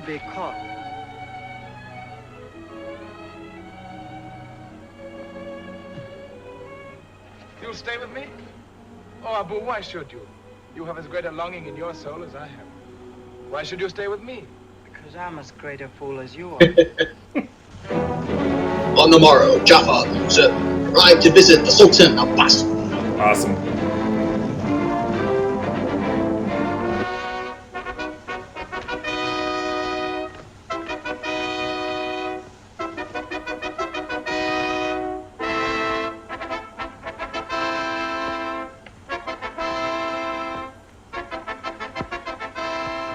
be caught. You'll stay with me? Oh, Abu, why should you? You have as great a longing in your soul as I have. Why should you stay with me? Because I'm as great a fool as you are. On the morrow, Jafar arrived to visit the Sultan of Basra. Awesome.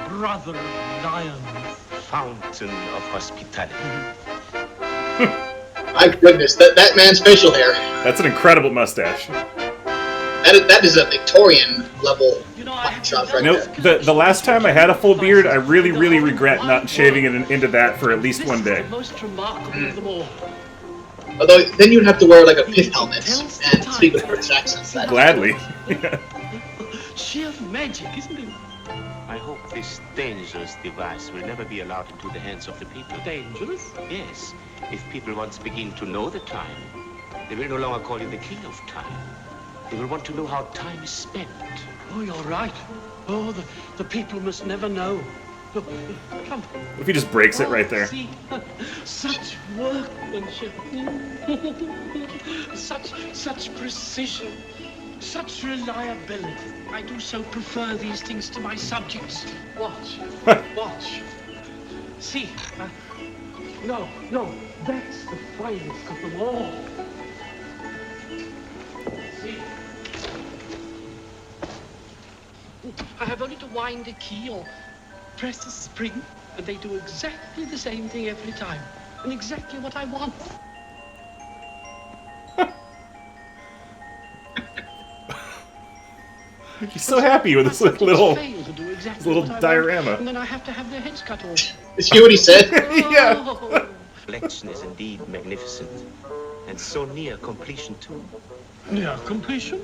Brother Lion, fountain of hospitality. My goodness, that man's facial hair. That's an incredible mustache. That is a Victorian level black shot right there. The last time I had a full beard, I really regret not shaving it into that for at least one day. Most remarkable of them all. Although, then you'd have to wear like a pith helmet and speak with a British accent. Gladly. Sheer magic, isn't it? I hope this dangerous device will never be allowed into the hands of the people. Dangerous? Yes. If people once begin to know the time, they will no longer call you the king of time. They will want to know how time is spent. Oh, you're right. Oh, the people must never know. Look, come. If he just breaks it right there. See, such workmanship. such precision. Such reliability. I do so prefer these things to my subjects. Watch. Watch. See. No. That's the finest of them all. See. I have only to wind a key or press a spring, and they do exactly the same thing every time. And exactly what I want. He's so happy with this little diorama. And then I have to have their heads cut off. Is he what he said? Yeah. Collection is indeed magnificent, and so near completion too. Near completion?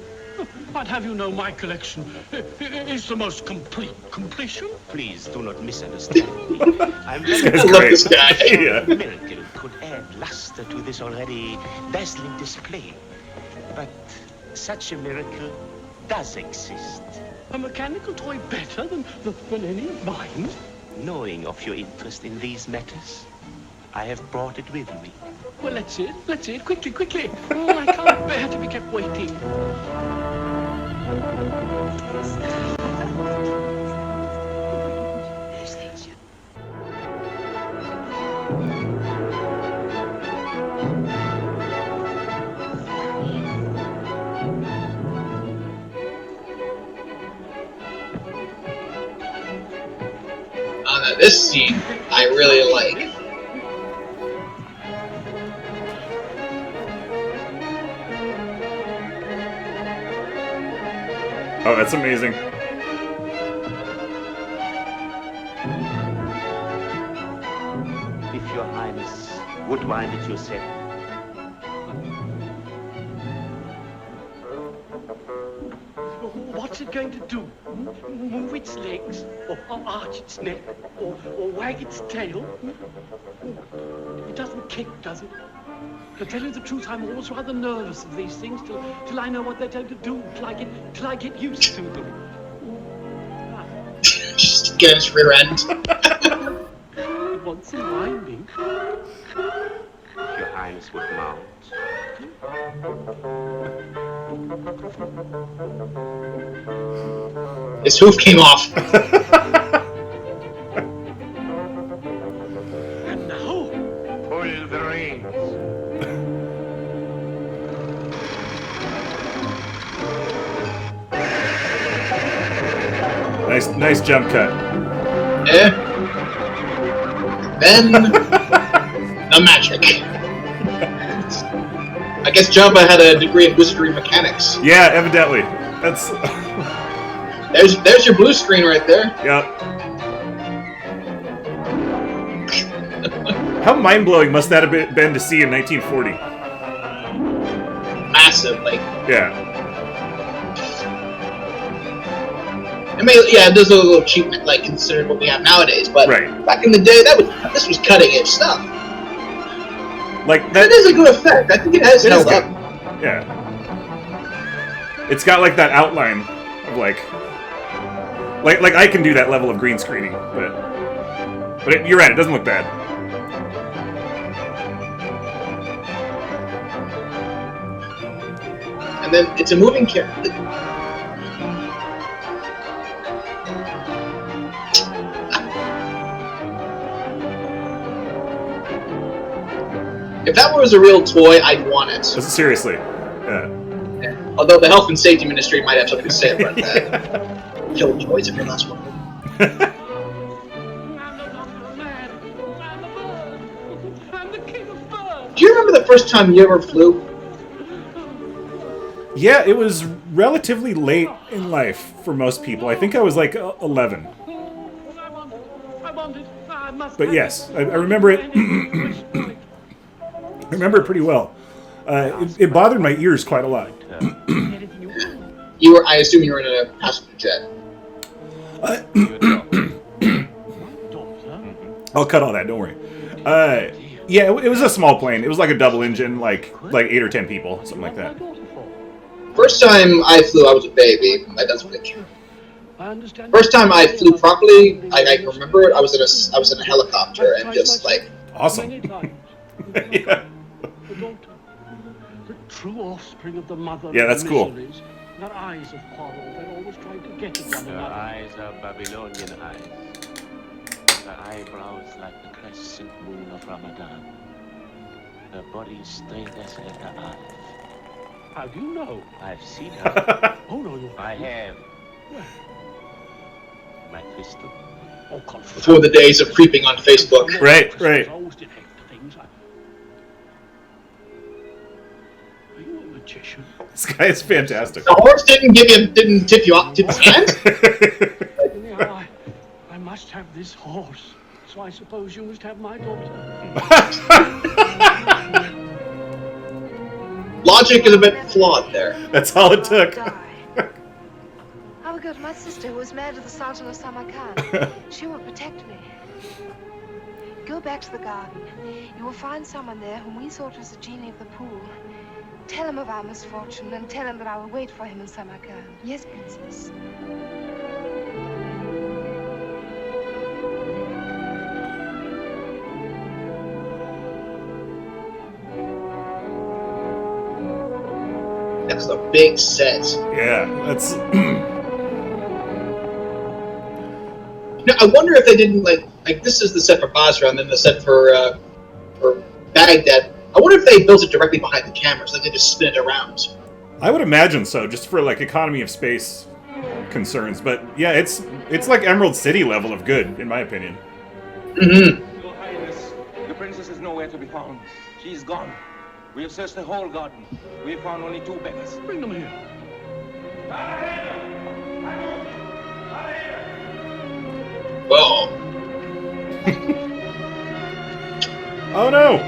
I'd have you know my collection is the most complete completion. Please do not misunderstand me. I'm This very guy's I love great. this guy. Yeah. A miracle could add luster to this already dazzling display. But such a miracle does exist. A mechanical toy better than any of mine? Knowing of your interest in these matters, I have brought it with me. Well, let's see it. Quickly. Oh, I can't bear to be kept waiting. This scene I really like. Oh, that's amazing. If your highness would wind it yourself. What's it going to do? Move its legs? Or arch its neck? Or wag its tail? It doesn't kick, does it? To tell you the truth, I'm always rather nervous of these things till I know what they're going to do, till I get used to them. Just get his rear end. It wants some winding. If your highness would mount. His hoof came off. And now? Pull the reins. Nice jump cut. Yeah. Then the magic. I guess Jabba had a degree in wizardry mechanics. Yeah, evidently. That's. There's your blue screen right there. Yeah. How mind-blowing must that have been to see in 1940? Massive, like. Yeah. I mean, yeah, there's a little cheap, like considering what we have nowadays. But back in the day, this was cutting edge stuff. Like that is a good effect. I think it has held up. Yeah. It's got like that outline of like I can do that level of green screening, but you're right. It doesn't look bad. And then it's a moving character. If that was a real toy, I'd want it. Seriously. Yeah. Although the Health and Safety Ministry might have something to say about that. Kill toys if you're last one. Do you remember the first time you ever flew? Yeah, it was relatively late in life for most people. I think I was like 11. But yes, I remember it. I remember it pretty well. It bothered my ears quite a lot. I assume you were in a passenger jet. I'll cut all that. Don't worry. Yeah, it was a small plane. It was like a double engine, like 8 or 10 people, something like that. First time I flew, I was a baby. That doesn't make true. First time I flew properly, I can remember it. I was in a helicopter and just like awesome. Yeah. The true offspring of the mother. Yeah, that's cool. Their eyes of coral, they're always trying to get at one another. Her eyes are Babylonian eyes. Her eyebrows like the crescent moon of Ramadan. Her body straight as her eyes. How do you know? I've seen her. Oh no, you I have. My crystal. Oh, confirm. Before the days of creeping on Facebook. Right. I always detect things. Are you a magician? This guy is fantastic. The horse didn't tip you off, tip his hand? Yeah, I must have this horse. So I suppose you must have my daughter. Logic is a bit flawed there. That's all it took. I will go to my sister who was married to the Sultan of Samarkand. She will protect me. Go back to the garden. You will find someone there whom we thought was the genie of the pool. Tell him of our misfortune and tell him that I will wait for him in Samarkand. Yes, princess. That's a big set. Yeah, that's. No, I wonder if they didn't like this is the set for Basra and then the set for Baghdad. I wonder if they built it directly behind the cameras, like they just spin it around. I would imagine so, just for like economy of space concerns. But yeah, it's like Emerald City level of good, in my opinion. Mm-hmm. Your Highness, the princess is nowhere to be found. She is gone. We have searched the whole garden. We have found only 2 beggars. Bring them here. Whoa. Oh no!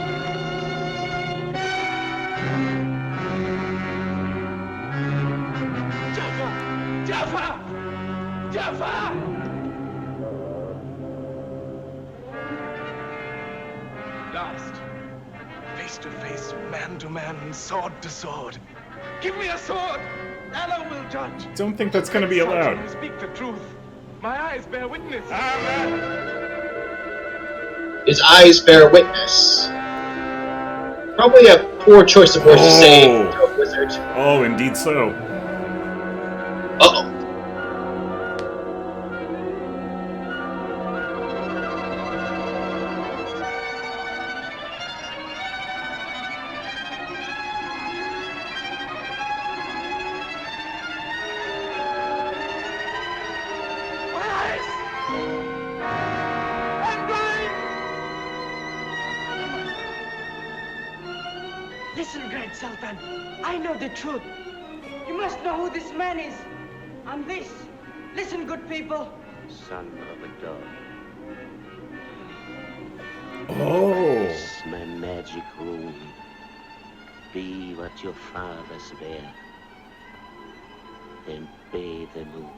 Jaffa! Last. Face to face, man to man, sword to sword. Give me a sword! Allah will judge. Don't think that's going to be allowed. I speak the truth. My eyes bear witness. His eyes bear witness. Probably a poor choice of words to say to a wizard. Oh, indeed so. Uh-oh. Listen, Great Sultan. I know the truth. You must know who this man is. And this. Listen, good people. Son of a dog. Oh. This is my magic room. Be what your fathers were. And bathe the moon.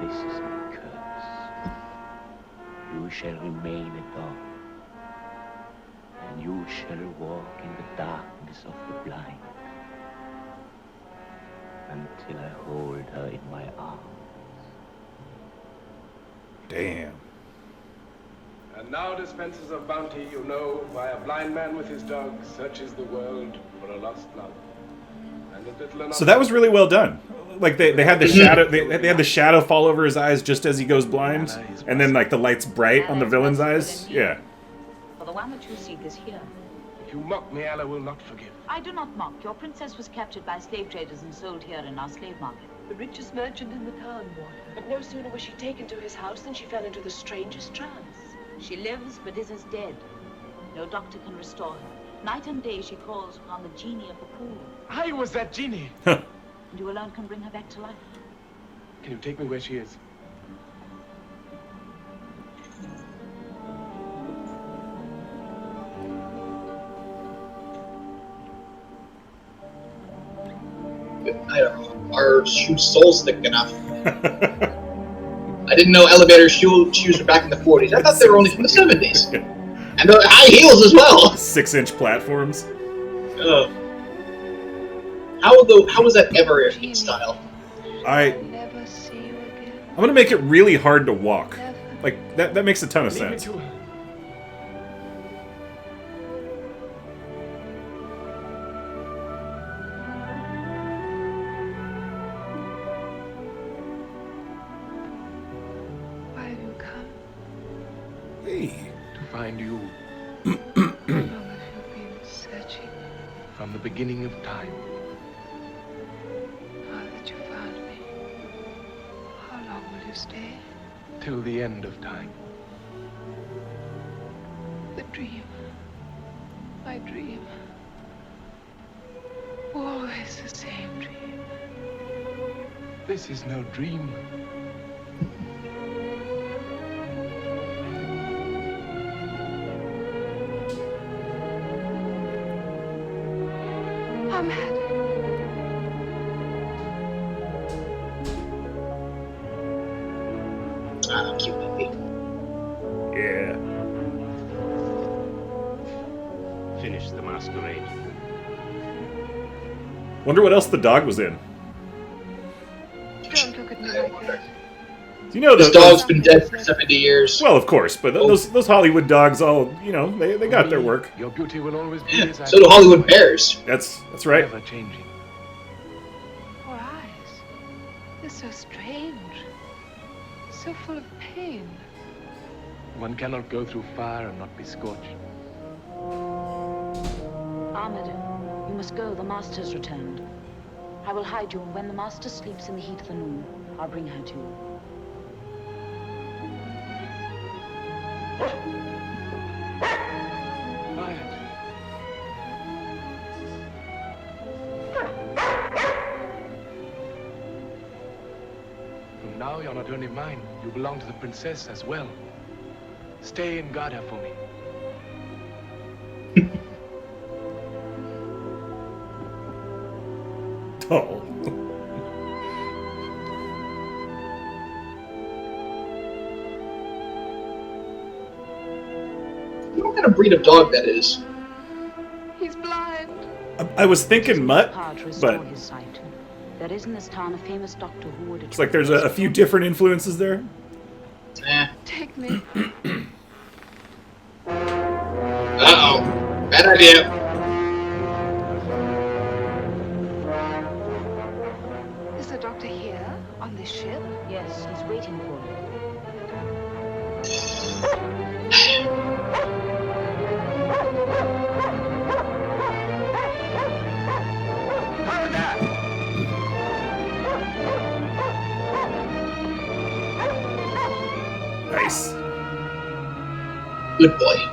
this is my curse. You shall remain a dog, and you shall walk in the darkness of the blind until I hold her in my arms. Damn. And now, dispensers of bounty, you know why a blind man with his dog searches the world for a lost love. And a little So that was really well done. Like they had the shadow, they had the shadow fall over his eyes just as he goes blind, and then like the light's bright on the villain's eyes. Yeah. For the one that you seek is here. If you mock me, Allah will not forgive. I do not mock. Your princess was captured by slave traders and sold here in our slave market. The richest merchant in the town bought her. But no sooner was she taken to his house than she fell into the strangest trance. She lives, but is as dead. No doctor can restore her. Night and day she calls upon the genie of the pool. I was that genie. And you alone can bring her back to life. Can you take me where she is? I don't know. Are shoes soles thick enough? I didn't know elevator shoes were back in the 40s. I thought they were only from the 70s. And the high heels as well. 6-inch platforms. How was that ever in style? I'm gonna make it really hard to walk. Like that makes a ton of sense. Why have you come? Hey. To find you. How long have you been searching? From the beginning of time. Now that you found me, how long will you stay? Till the end of time. The dream. My dream. Always the same dream. This is no dream. Ahmed. Ah, cute baby. Yeah. Finish the masquerade. Wonder what else the dog was in. Don't look at me like that. You know This dog's been dead for 70 years. Well, of course, but those Hollywood dogs all, you know, they got their work. Your beauty will always be Yeah, as so do Hollywood bears. That's right. Never changing. Your eyes. They're so strange. So full of pain. One cannot go through fire and not be scorched. Ahmed, you must go. The master's returned. I will hide you, and when the master sleeps in the heat of the noon, I'll bring her to you. Quiet. From now, you're not only mine, you belong to the princess as well. Stay and guard her for me. Oh. What kind of breed of dog that is? He's blind. I was thinking mutt, Power to restore but his sight. There is in this town a famous doctor who would. it's like there's a few different influences there. Take me. Uh-oh. Bad idea. Is the doctor here on this ship? Yes, he's waiting for you. Nice. Good boy.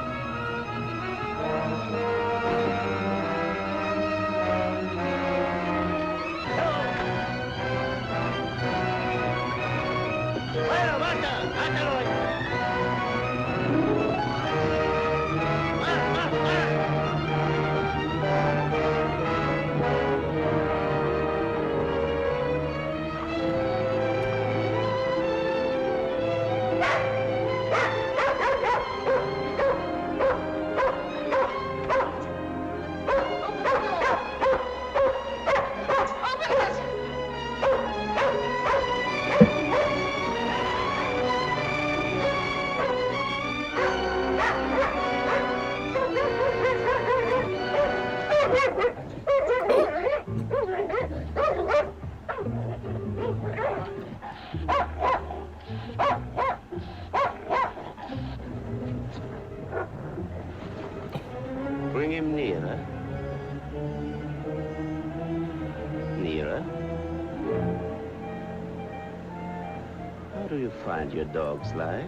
do you find your dog's life?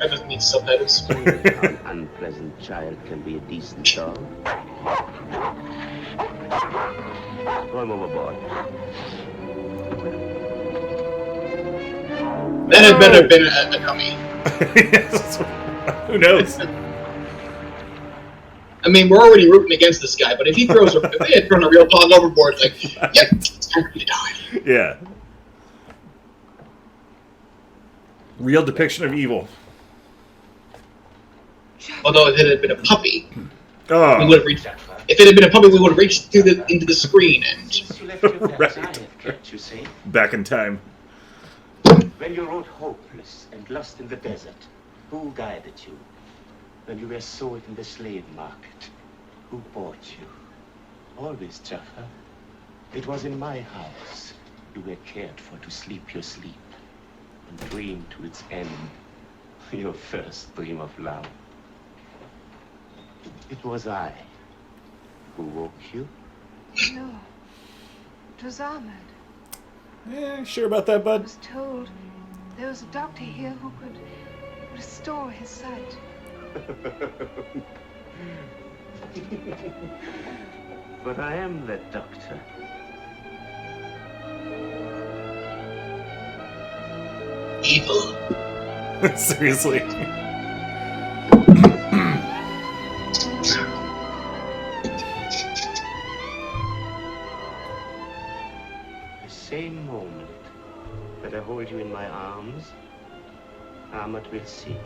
That doesn't need subtitles. An unpleasant child can be a decent dog. Throw him overboard. That had better been a dummy. Yes. Who knows? I mean, we're already rooting against this guy, but if he throws, if they had thrown a real dog overboard, like, yep, it's time for you to die. Yeah. Real depiction of evil. Although if it had been a puppy, we Oh, would have reached. If it had been a puppy, we would have reached through into the screen and. You left your Right. I have kept you safe. back in time. When you rode hopeless and lost in the desert, who guided you? When you were sold in the slave market, who bought you? Always, Jaffa. It was in my house you were cared for to sleep your sleep and dream to its end your first dream of love. It was I who woke you. No. It was Ahmed. Yeah, sure about that, I bud? was told there was a doctor here who could restore his sight. But I am that doctor. Evil. Seriously. The same moment that I hold you in my arms, Ahmed will see.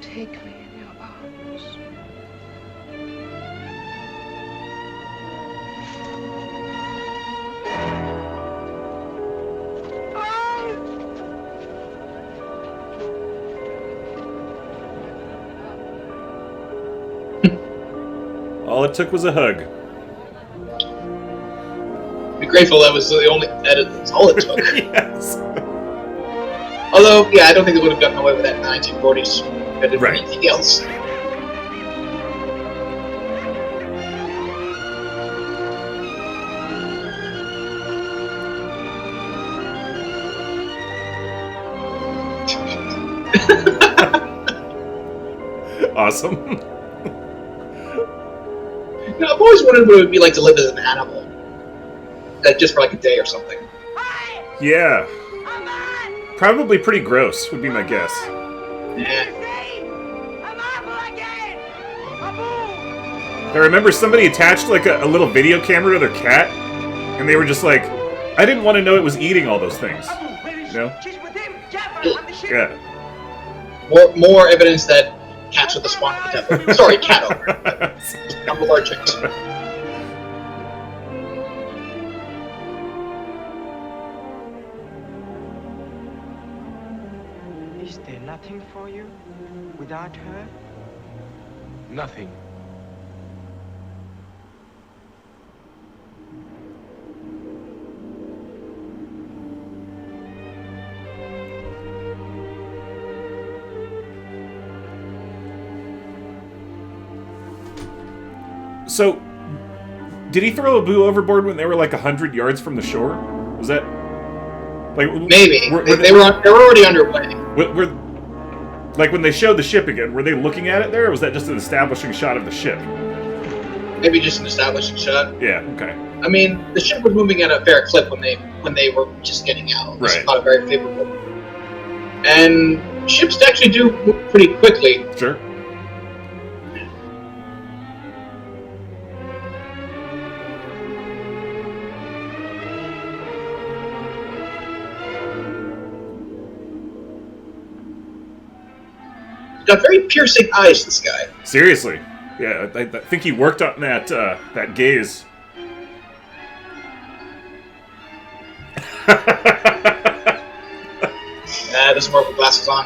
Take me in your arms. All it took was a hug. Be grateful that was the only. That's all it took. Yes. Although, yeah, I don't think they would have gotten away with that in the 1940s. Better than Right. anything else. Awesome. No, I've always wondered what it would be like to live as an animal. Like, just for like a day or something. Yeah. Probably pretty gross, would be my guess. Yeah. I remember somebody attached like a little video camera to their cat, and they were just like, I didn't want to know it was eating all those things. You know? Yeah. More evidence that cats are the spawn of the devil. Sorry, cat owner. Couple of our chicks. Is there nothing for you without her? Nothing. So, did he throw Abu overboard when they were like 100 yards from the shore? Was that like Maybe they were already underway? Like when they showed the ship again, were they looking at it there, or was that just an establishing shot of the ship? Maybe just an establishing shot. Yeah. Okay. I mean, the ship was moving at a fair clip when they were just getting out. It was Right. not very favorable. And ships actually do move pretty quickly. Sure. He's got very piercing eyes, this guy. Seriously. Yeah, I think he worked on that gaze. Doesn't work with glasses on.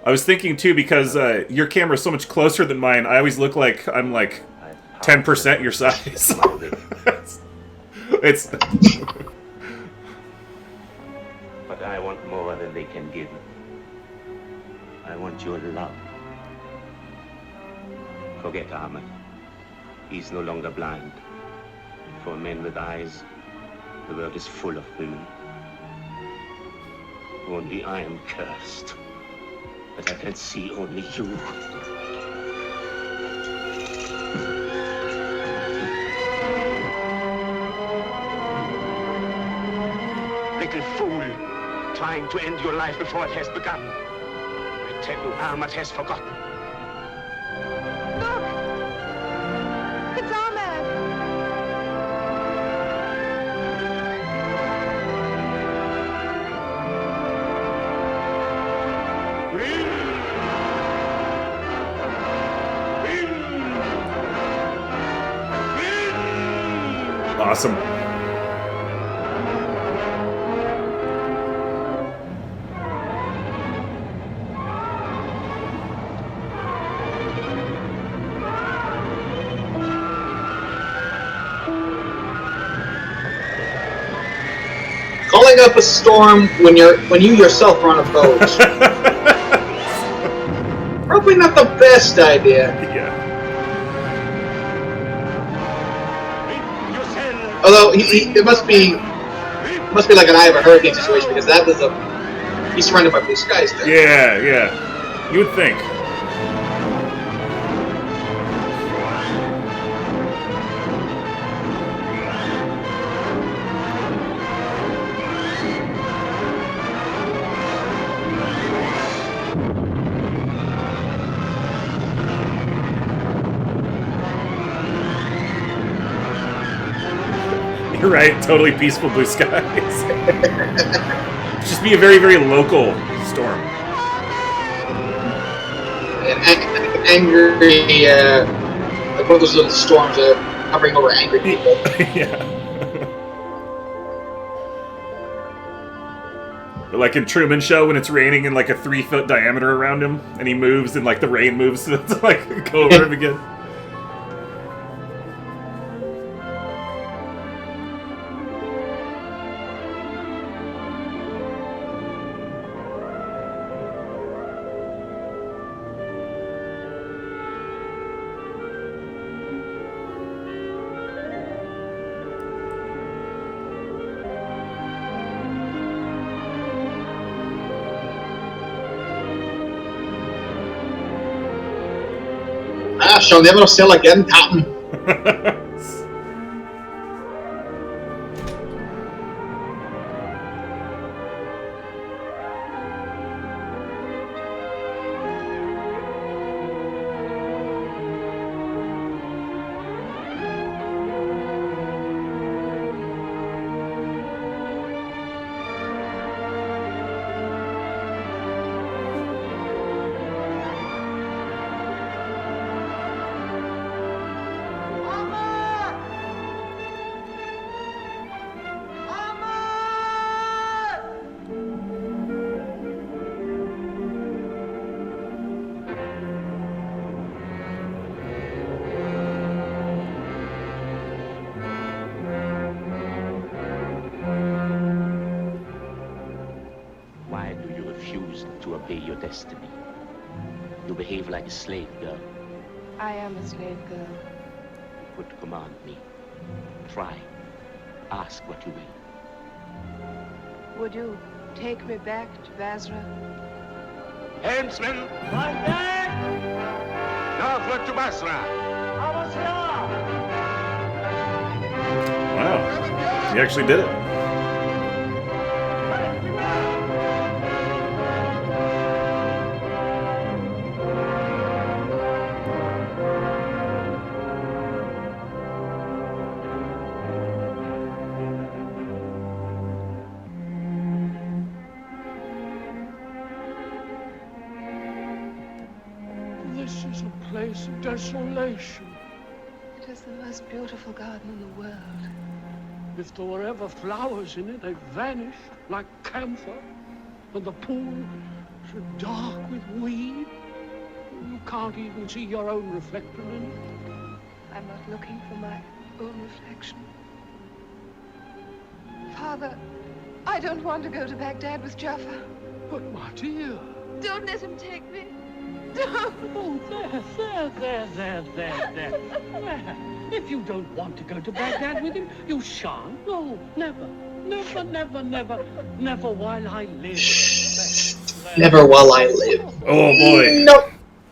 I was thinking too, because your camera's so much closer than mine, I always look like I'm like 10% your size. It's But I want more than they can give. I want your love. Forget Ahmed. He's no longer blind. For men with eyes, the world is full of women. Only I am cursed. But I can see only you. Little fool, trying to end your life before it has begun. I tell you, Ahmed has forgotten. Look! It's Ahmed! Awesome. Calling up a storm when you yourself are on a boat. Probably not the best idea. Yeah. Although it must be like an eye of a hurricane situation because that was he's surrounded by blue skies there. Yeah, yeah. You would think. You're right, totally peaceful blue skies. Just be a very, very local storm. An angry, like one of those little storms that hovering over angry people. Yeah. Or like in Truman Show when it's raining in like a 3-foot diameter around him, and he moves and like the rain moves to like go over him again. Shall never sell again, Captain. Your destiny. You behave like a slave girl. I am a slave girl. You could command me. Try. Ask what you will. Would you take me back to Basra? Helmsman! Right back! Northward to Basra! Wow. He actually did it. This is a place of desolation. It is the most beautiful garden in the world. If there were ever flowers in it, they've vanished like camphor. And the pool is dark with weed. You can't even see your own reflection in it. I'm not looking for my own reflection. Father, I don't want to go to Baghdad with Jaffa. But my dear, Don't let him take me. Don't. Oh, there. If you don't want to go to Baghdad with him, you shan't. No, never. Never while I live. Never while I live. Oh boy. Nope.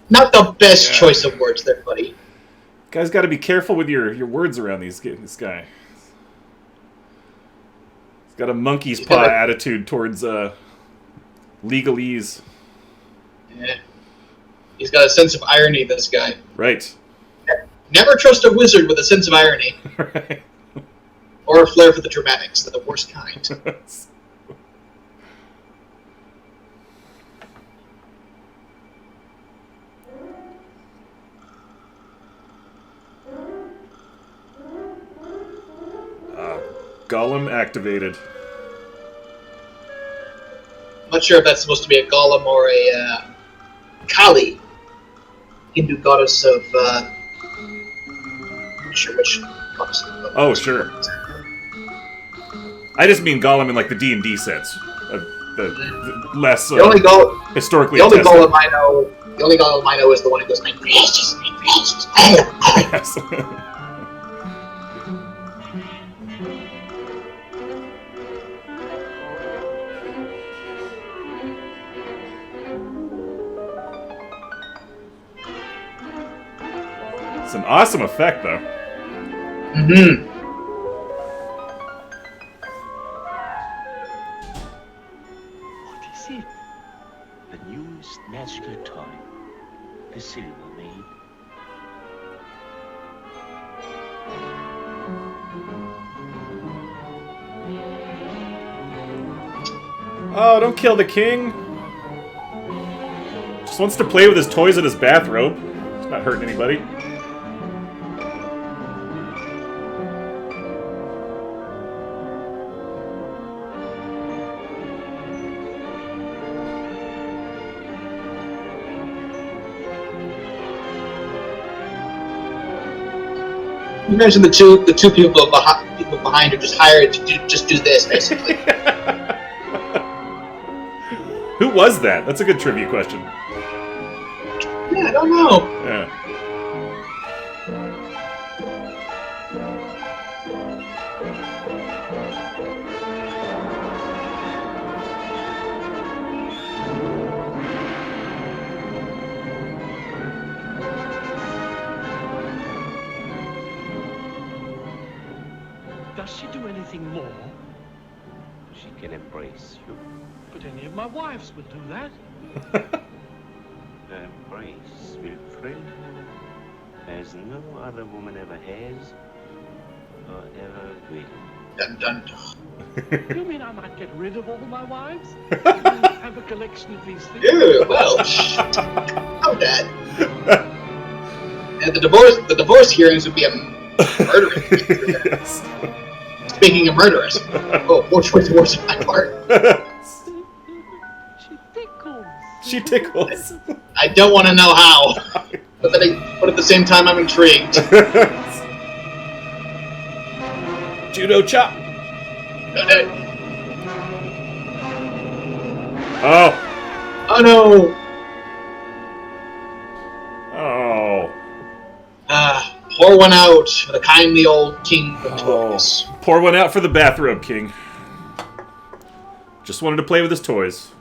Not the best choice of words there, buddy. Guys, got to be careful with your words around this guy. He's got a monkey's paw attitude towards legalese. Yeah. He's got a sense of irony, this guy. Right. Never trust a wizard with a sense of irony. Right. Or a flair for the dramatics. They're the worst kind. Golem activated. I'm not sure if that's supposed to be a golem or a Kali, Hindu goddess of. Not sure which goddess. Oh, sure. I just mean golem in like the D&D sense, the less the only historically. The only golem I know. The only golem I know is the one who goes, "My precious, my precious." Yes. It's an awesome effect, though. Mm-hmm. What is it? The newest magical toy. The silver maid. Oh, don't kill the king. Just wants to play with his toys in his bathrobe. It's not hurting anybody. Imagine the two people behind are just hired to just do this, basically. Who was that? That's a good trivia question. Yeah, I don't know. Yeah. Does she do anything more? She can embrace you. But any of my wives will do that. Her embrace will thrill you as no other woman ever has or ever will. Dun dun dun. You mean I might get rid of all my wives? Have a collection of these things? Yeah, well, how bad. And the divorce hearings would be a murder. Yes. Speaking of murderers, poor choice of words on my part. She tickles. She tickles. I don't want to know how, but at the same time, I'm intrigued. Judo chop. Okay. Oh. Oh no. Oh. Pour one out for the kindly old king of toys. Pour one out for the bathrobe king. Just wanted to play with his toys.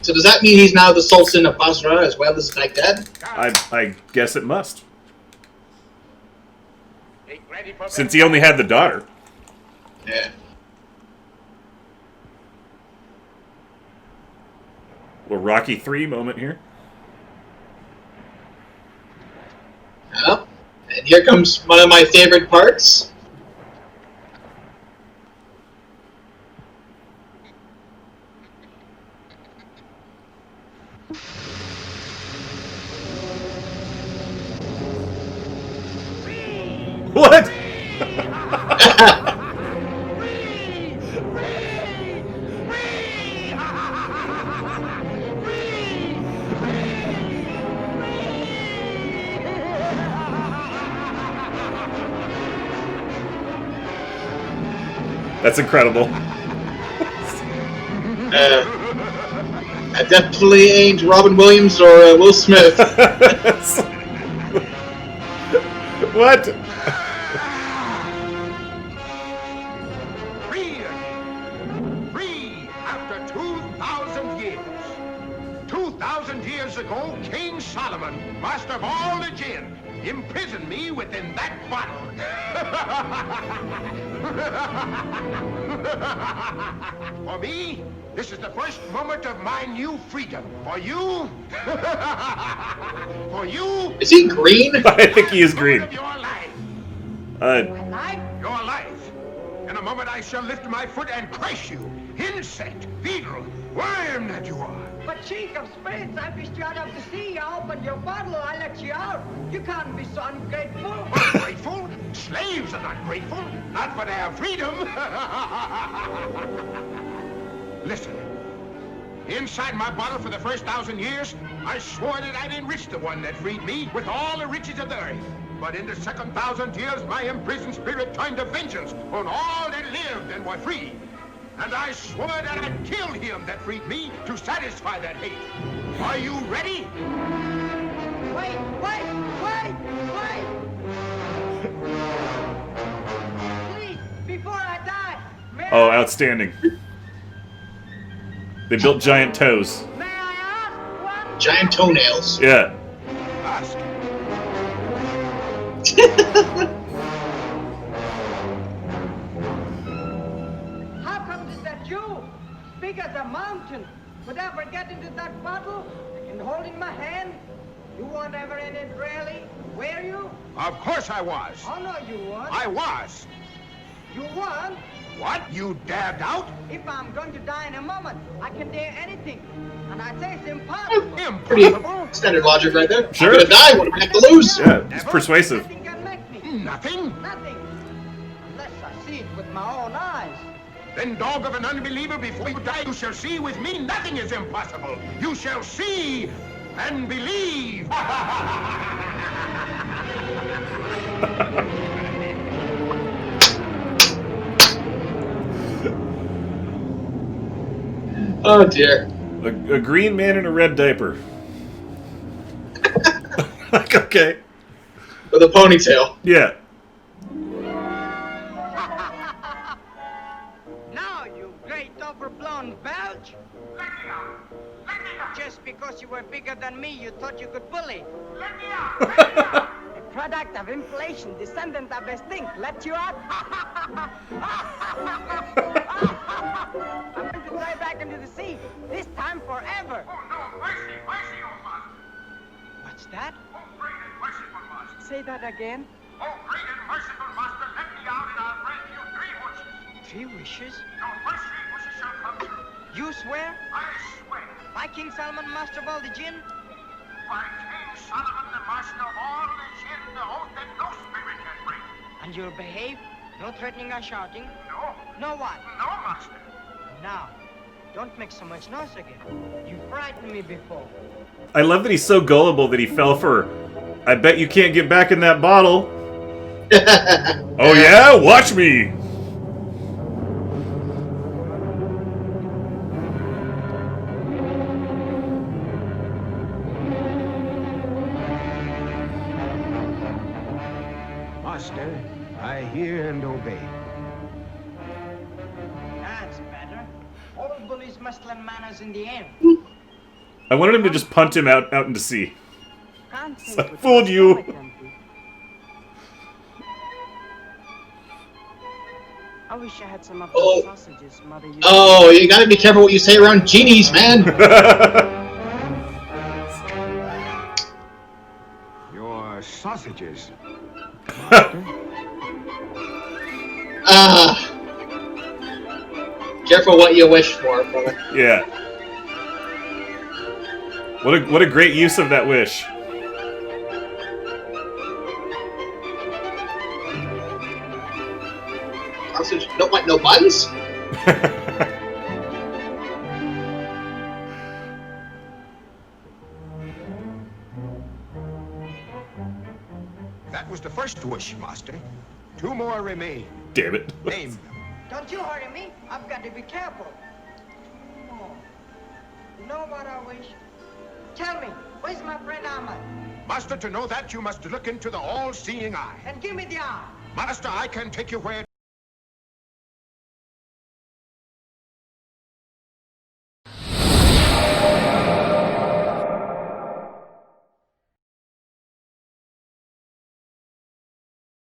So does that mean he's now the Sultan of Basra as well as Baghdad? I guess it must. Since he only had the daughter. Yeah. Little Rocky 3 moment here. Well, and here comes one of my favorite parts. What? That's incredible. That definitely ain't Robin Williams or Will Smith. What? Free again. Free after 2,000 years. 2,000 years ago, King Solomon, master of all the jinn, imprisoned me within that bottle. For me, this is the first moment of my new freedom. For you, for you, is he green? I think he is green. Your life. Your life. In a moment, I shall lift my foot and crush you, insect, beetle, worm that you are. But chief of spirits, I fished you out of the sea. I opened your bottle, I let you out. You can't be so ungrateful. Ungrateful? Slaves are not grateful. Not for their freedom. Listen. Inside my bottle for the first 1,000 years, I swore that I'd enrich the one that freed me with all the riches of the earth. But in the second 1,000 years, my imprisoned spirit turned a vengeance on all that lived and were free. And I swore that I'd kill him that freed me to satisfy that hate. Are you ready? Wait! Please, before I die, Oh, outstanding. They built giant toes. may I ask one? Giant toenails. Yeah. Ask. How come is that you, big as a mountain, would ever get into that bottle and hold in my hand? You weren't ever in it, really, were you? Of course I was. Oh, no, you weren't. I was. You weren't. What? You dared doubt? If I'm going to die in a moment, I can dare anything. And I say it's impossible. Pretty standard logic right there. Sure. I'm gonna die. What do I have to lose? Yeah, it's persuasive. Nothing can make me. Nothing? Nothing. Unless I see it with my own eyes. Then, dog of an unbeliever, before you die, you shall see with me nothing is impossible. You shall see and believe. Oh dear. A green man in a red diaper. Like, okay. With a ponytail. Yeah. Now, you great overblown belch. Just because you were bigger than me, you thought you could bully. A product of inflation, descendant of a stink, let you out? I'm going to dive back into the sea, this time forever. Oh, no, mercy, mercy, oh, master. What's that? Oh, great and merciful master. Say that again. Oh, great and merciful master, let me out and I'll grant you 3 wishes. 3 wishes? Your first 3 wishes shall come true. You swear? I swear. By King Solomon, master of all the jinn? By King Solomon, the master of all the jinn, the oath that no spirit can break. And you'll behave? No threatening or shouting? No. No what? No, master. Now, don't make so much noise again. You frightened me before. I love that he's so gullible that he fell for, I bet you can't get back in that bottle. Oh yeah? Watch me! Master, I hear and obey. That's better. All bullies must learn manners in the end. I wanted him to just punt him out into sea. Can't I fooled you. I wish I had some of Oh. those sausages, Mother. Oh, you gotta be careful what you say around genies, man. Your sausages. Careful what you wish for, brother. Yeah. What a great use of that wish. Sausage, don't want no buns? That was the first wish, master. 2 more remain. Damn it. Name them. Don't you hurry me. I've got to be careful. You know what I wish? Tell me, where's my friend Ahmed? Master, to know that, you must look into the all-seeing eye. And give me the eye. Master, I can take you where